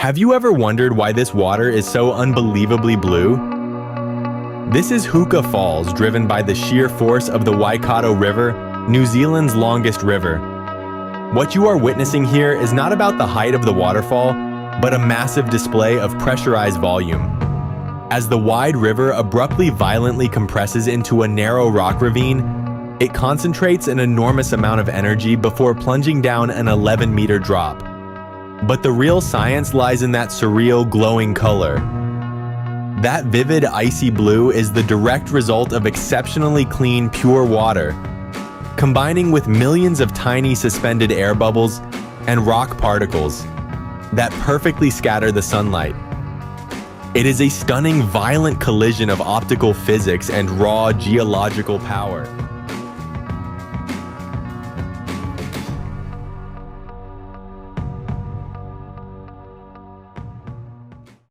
Have you ever wondered why this water is so unbelievably blue? This is Huka Falls, driven by the sheer force of the Waikato River, New Zealand's longest river. What you are witnessing here is not about the height of the waterfall, but a massive display of pressurized volume. As the wide river abruptly violently compresses into a narrow rock ravine, it concentrates an enormous amount of energy before plunging down an 11-meter drop. But the real science lies in that surreal, glowing color. That vivid, icy blue is the direct result of exceptionally clean, pure water, combining with millions of tiny suspended air bubbles and rock particles that perfectly scatter the sunlight. It is a stunning, violent collision of optical physics and raw geological power.